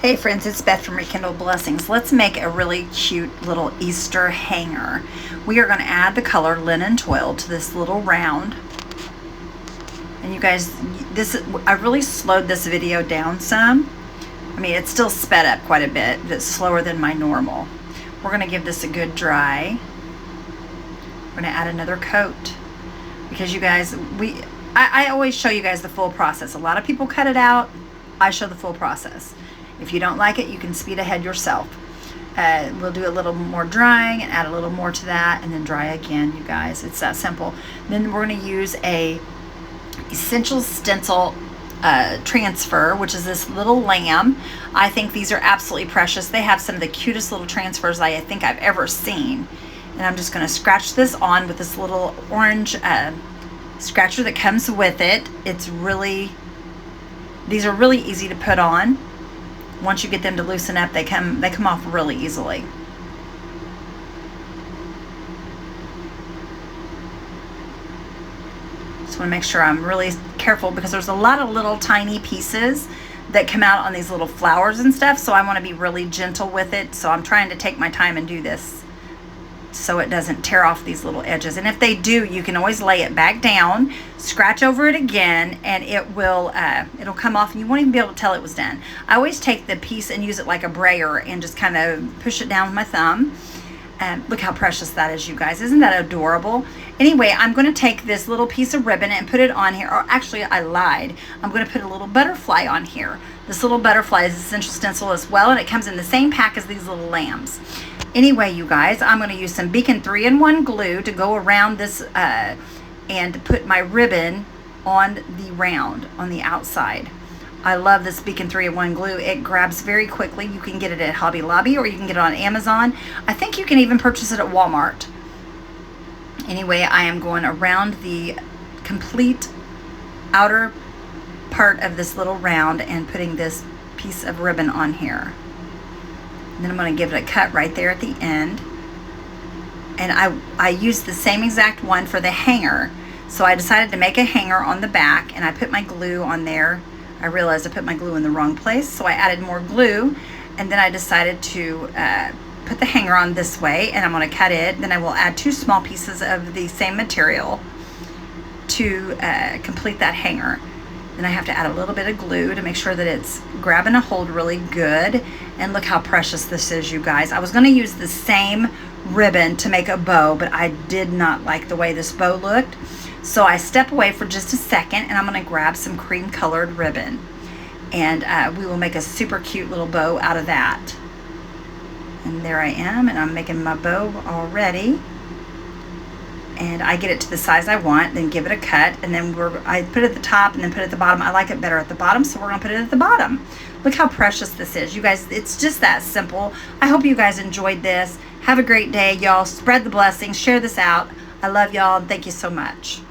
Hey friends, it's Beth from Rekindle Blessings. Let's make a really cute little Easter hanger. We are going to add the color linen twill to this little round. And you guys, I really slowed this video down some. I mean, it's still sped up quite a bit, but it's slower than my normal. We're going to give this a good dry. We're going to add another coat because you guys, I always show you guys the full process. A lot of people cut it out. I show the full process. If you don't like it, you can speed ahead yourself. We'll do a little more drying and add a little more to that and then dry again, you guys. It's that simple. Then we're going to use a essential stencil transfer, which is this little lamb. I think these are absolutely precious. They have some of the cutest little transfers I think I've ever seen. And I'm just going to scratch this on with this little orange scratcher that comes with it. These are really easy to put on. Once you get them to loosen up, they come off really easily. Just want to make sure I'm really careful because there's a lot of little tiny pieces that come out on these little flowers and stuff, so I want to be really gentle with it. So I'm trying to take my time and do this so it doesn't tear off these little edges. And if they do, you can always lay it back down, scratch over it again, and it will it'll come off and you won't even be able to tell it was done. I always take the piece and use it like a brayer and just kind of push it down with my thumb. Look how precious that is, you guys. Isn't that adorable? Anyway, I'm going to take this little piece of ribbon and put it on here. Or actually, I lied. I'm going to put a little butterfly on here. This little butterfly is essential stencil as well, and it comes in the same pack as these little lambs. Anyway, you guys, I'm going to use some Beacon 3-in-1 glue to go around this and put my ribbon on the round on the outside. I love this Beacon 3-in-1 glue. It grabs very quickly. You can get it at Hobby Lobby or you can get it on Amazon. I think you can even purchase it at Walmart. Anyway, I am going around the complete outer part of this little round and putting this piece of ribbon on here. And then I'm going to give it a cut right there at the end. And I used the same exact one for the hanger. So I decided to make a hanger on the back and I put my glue on there. I realized I put my glue in the wrong place, so I added more glue, and then I decided to put the hanger on this way, and I'm going to cut it. Then I will add 2 small pieces of the same material to complete that hanger. Then I have to add a little bit of glue to make sure that it's grabbing a hold really good. And look how precious this is, you guys. I was going to use the same ribbon to make a bow, but I did not like the way this bow looked. So I step away for just a second and I'm going to grab some cream colored ribbon. And we will make a super cute little bow out of that. And there I am, and I'm making my bow already. And I get it to the size I want, then give it a cut, and then I put it at the top and then put it at the bottom. I like it better at the bottom, so we're going to put it at the bottom. Look how precious this is. You guys, it's just that simple. I hope you guys enjoyed this. Have a great day, y'all. Spread the blessings. Share this out. I love y'all, and thank you so much.